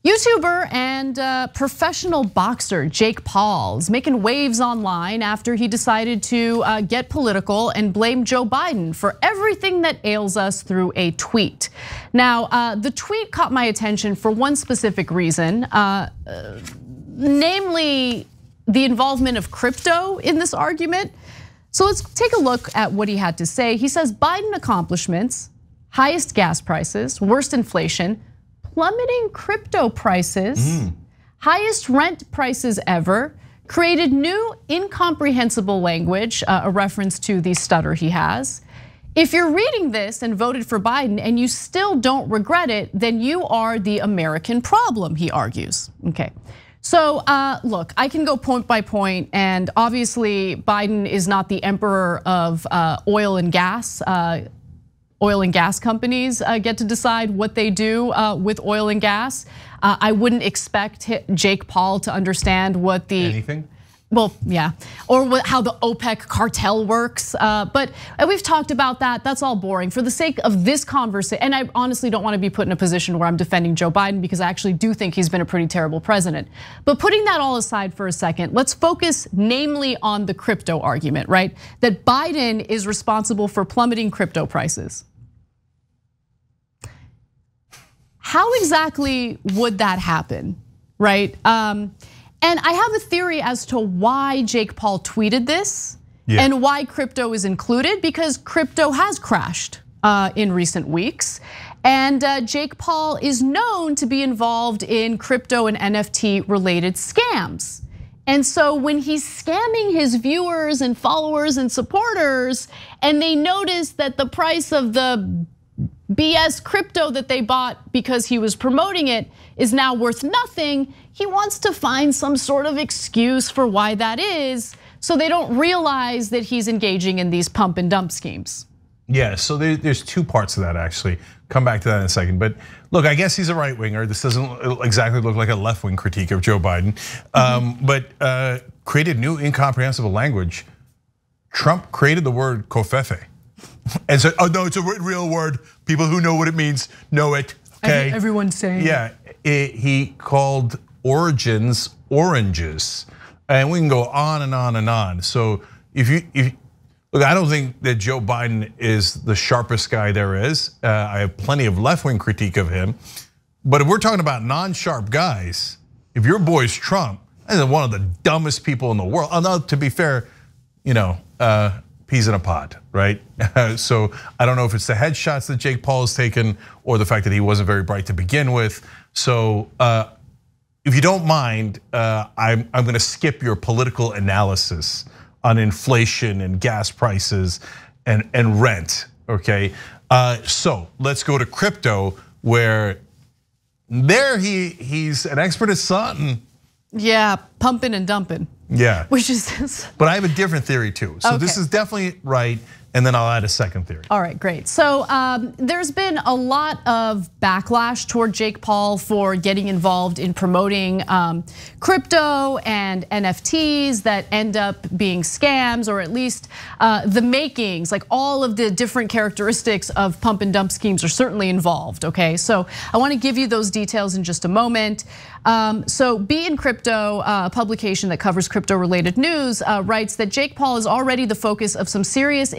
YouTuber and professional boxer Jake Paul is making waves online after he decided to get political and blame Joe Biden for everything that ails us through a tweet. Now, the tweet caught my attention for one specific reason, namely the involvement of crypto in this argument. So let's take a look at what he had to say. He says Biden accomplishments, highest gas prices, worst inflation, plummeting crypto prices, highest rent prices ever, created new incomprehensible language, a reference to the stutter he has. If you're reading this and voted for Biden and you still don't regret it, then you are the American problem, he argues. Okay. So look, I can go point by point, and obviously Biden is not the emperor of oil and gas. Oil and gas companies get to decide what they do with oil and gas. I wouldn't expect Jake Paul to understand what the anything. Well, yeah, or how the OPEC cartel works. But we've talked about that. That's all boring. For the sake of this conversation, and I honestly don't want to be put in a position where I'm defending Joe Biden because I actually do think he's been a pretty terrible president. But putting that all aside for a second, let's focus namely on the crypto argument, right? That Biden is responsible for plummeting crypto prices. How exactly would that happen, right? And I have a theory as to why Jake Paul tweeted this and why crypto is included, because crypto has crashed in recent weeks. And Jake Paul is known to be involved in crypto and NFT related scams. And so when he's scamming his viewers and followers and supporters, and they notice that the price of the BS crypto that they bought because he was promoting it is now worth nothing, he wants to find some sort of excuse for why that is, so they don't realize that he's engaging in these pump and dump schemes. Yeah, so there's two parts to that actually. Come back to that in a second. But look, I guess he's a right winger. This doesn't exactly look like a left wing critique of Joe Biden. But created new incomprehensible language. Trump created the word covfefe. And said, oh no, it's a real word. People who know what it means know it, okay? Everyone's saying it. Yeah, he called origins oranges. And we can go on and on and on. So if look, I don't think that Joe Biden is the sharpest guy there is. I have plenty of left-wing critique of him. But if we're talking about non-sharp guys, if your boy's Trump, that's one of the dumbest people in the world. Although to be fair, peas in a pod, right? So I don't know if it's the headshots that Jake Paul has taken or the fact that he wasn't very bright to begin with. So if you don't mind, I'm gonna skip your political analysis on inflation and gas prices and rent, okay? So let's go to crypto, where there he's an expert at something. Yeah, pumping and dumping. Yeah. Which is. But I have a different theory too. So this is definitely right, and then I'll add a second theory. All right, great. So there's been a lot of backlash toward Jake Paul for getting involved in promoting crypto and NFTs that end up being scams, or at least the makings, like all of the different characteristics of pump and dump schemes are certainly involved, okay? So I wanna give you those details in just a moment. So Be in Crypto, a publication that covers crypto-related news, writes that Jake Paul is already the focus of some serious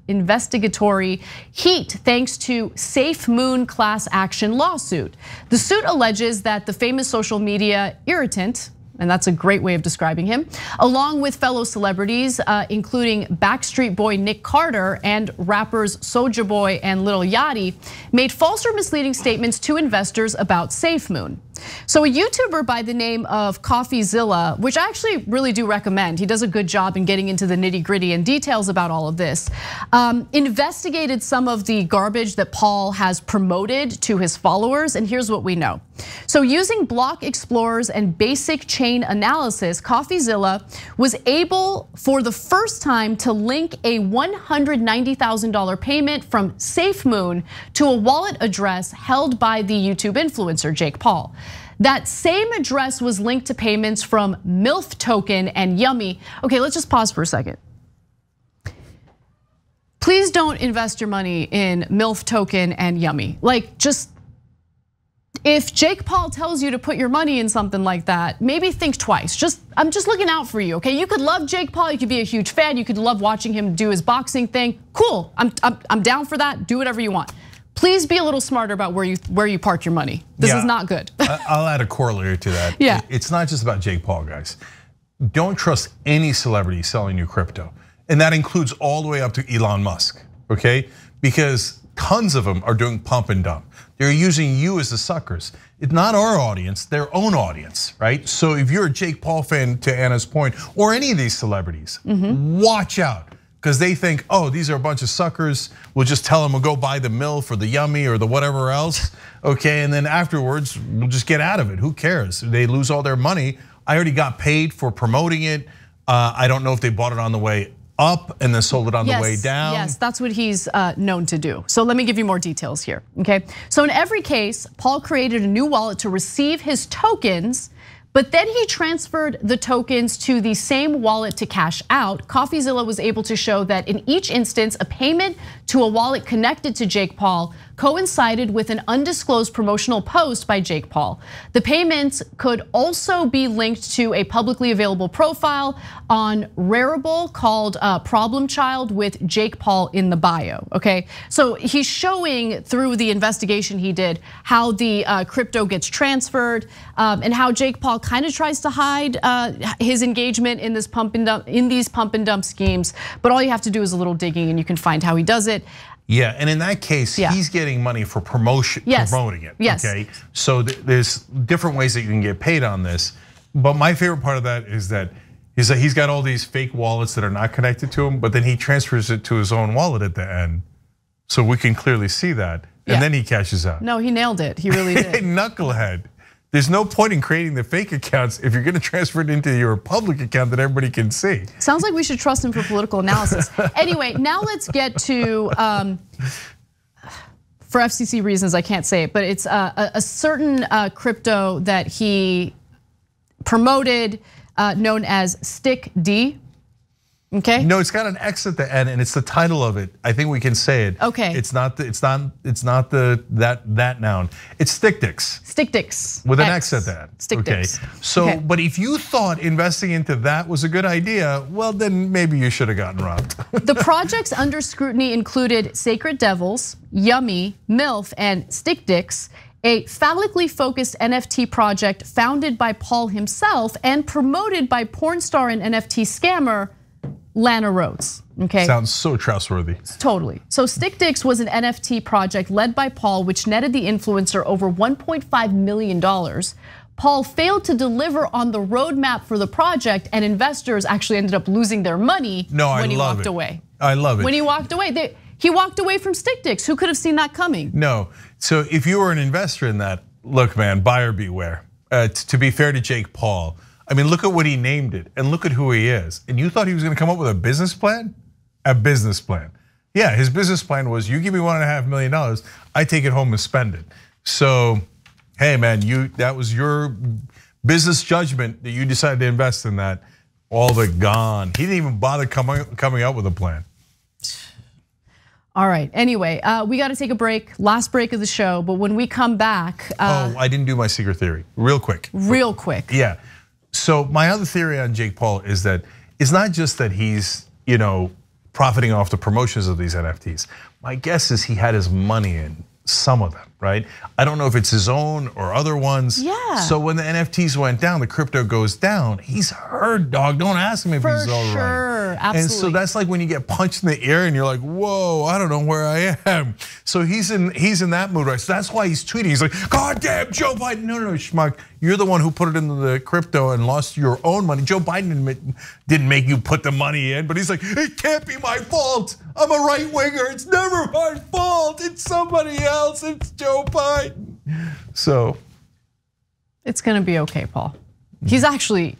investigatory heat thanks to Safe Moon class action lawsuit. The suit alleges that the famous social media irritant, and that's a great way of describing him, along with fellow celebrities, including Backstreet Boy Nick Carter and rappers Soulja Boy and Lil Yachty, made false or misleading statements to investors about SafeMoon. So a YouTuber by the name of CoffeeZilla, which I actually really do recommend, he does a good job in getting into the nitty-gritty and details about all of this, investigated some of the garbage that Paul has promoted to his followers, and here's what we know. So using block explorers and basic chain analysis, CoffeeZilla was able for the first time to link a $190,000 payment from SafeMoon to a wallet address held by the YouTube influencer Jake Paul. That same address was linked to payments from MILF Token and Yummy. Okay, let's just pause for a second. Please don't invest your money in MILF Token and Yummy. Like, just if Jake Paul tells you to put your money in something like that, maybe think twice. I'm just looking out for you, okay? You could love Jake Paul, you could be a huge fan, you could love watching him do his boxing thing. Cool, I'm down for that. Do whatever you want. Please be a little smarter about where you park your money. This is not good. I'll add a corollary to that. Yeah. It's not just about Jake Paul, guys. Don't trust any celebrity selling you crypto. And that includes all the way up to Elon Musk, okay? Because tons of them are doing pump and dump. They're using you as the suckers. It's not our audience, their own audience, right? So if you're a Jake Paul fan, to Anna's point, or any of these celebrities, watch out. Because they think, oh, these are a bunch of suckers. We'll just tell them we'll go buy the mill for the yummy or the whatever else, okay? And then afterwards, we'll just get out of it. Who cares? They lose all their money. I already got paid for promoting it. I don't know if they bought it on the way up and then sold it on the way down. Yes, that's what he's known to do. So let me give you more details here, okay? So in every case, Paul created a new wallet to receive his tokens, but then he transferred the tokens to the same wallet to cash out. CoffeeZilla was able to show that in each instance, a payment to a wallet connected to Jake Paul coincided with an undisclosed promotional post by Jake Paul. The payments could also be linked to a publicly available profile on Rarible called Problem Child with Jake Paul in the bio, okay? So he's showing through the investigation he did how the crypto gets transferred and how Jake Paul kind of tries to hide his engagement in this these pump and dump schemes, but all you have to do is a little digging and you can find how he does it. Yeah, and in that case, he's getting money for promoting it, okay? So there's different ways that you can get paid on this. But my favorite part of that is that he's got all these fake wallets that are not connected to him, but then he transfers it to his own wallet at the end. So we can clearly see that, and then he cashes out. No, he nailed it, he really did. Knucklehead. There's no point in creating the fake accounts if you're gonna transfer it into your public account that everybody can see. Sounds like we should trust him for political analysis. Anyway, now let's get to, for FCC reasons I can't say it, but it's a certain crypto that he promoted known as StickD. Okay. No, it's got an X at the end, and it's the title of it. I think we can say it. Okay. It's not that noun. It's StickDicks. StickDicks. With an X at that. StickDicks. Okay. So, but if you thought investing into that was a good idea, well, then maybe you should have gotten robbed. The projects under scrutiny included Sacred Devils, Yummy, MILF, and StickDicks, a phallically focused NFT project founded by Paul himself and promoted by porn star and NFT scammer Lana Rhoades, okay? Sounds so trustworthy. Totally. So StickDicks was an NFT project led by Paul, which netted the influencer over $1.5 million. Paul failed to deliver on the roadmap for the project, and investors actually ended up losing their money when he walked away. I love it. When he walked away, he walked away from StickDicks. Who could have seen that coming? No. So if you were an investor in that, look, man, buyer beware. To be fair to Jake Paul, I mean, look at what he named it and look at who he is. And you thought he was gonna come up with a business plan? A business plan. Yeah, his business plan was, you give me $1.5 million, I take it home and spend it. So, hey man, that was your business judgment that you decided to invest in that. All but gone. He didn't even bother coming up with a plan. All right, anyway, we gotta take a break, last break of the show, but when we come back. I didn't do my secret theory, real quick. Real quick. Yeah. So my other theory on Jake Paul is that it's not just that he's, profiting off the promotions of these NFTs. My guess is he had his money in some of them, right? I don't know if it's his own or other ones. Yeah. So when the NFTs went down, the crypto goes down. He's hurt, dog. Don't ask him if he's all right. For sure, absolutely. And so that's like when you get punched in the ear and you're like, whoa, I don't know where I am. So he's in that mood, right? So that's why he's tweeting. He's like, God damn, Joe Biden. No, schmuck. You're the one who put it into the crypto and lost your own money. Joe Biden didn't make you put the money in, but he's like, it can't be my fault. I'm a right winger. It's never my fault. It's somebody else. It's Joe Biden. So it's gonna be okay, Paul. He's actually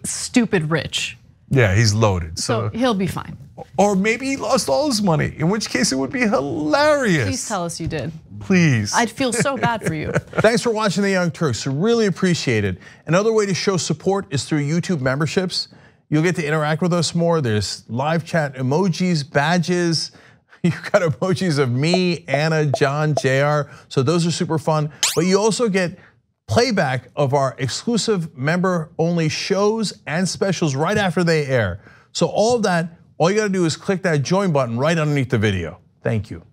stupid rich. Yeah, he's loaded. So he'll be fine. Or maybe he lost all his money, in which case it would be hilarious. Please tell us you did. Please. I'd feel so bad for you. Thanks for watching The Young Turks, really appreciate it. Another way to show support is through YouTube memberships. You'll get to interact with us more. There's live chat emojis, badges. You've got emojis of me, Anna, John, JR. So those are super fun. But you also get playback of our exclusive member-only shows and specials right after they air. So all of that, all you gotta do is click that join button right underneath the video. Thank you.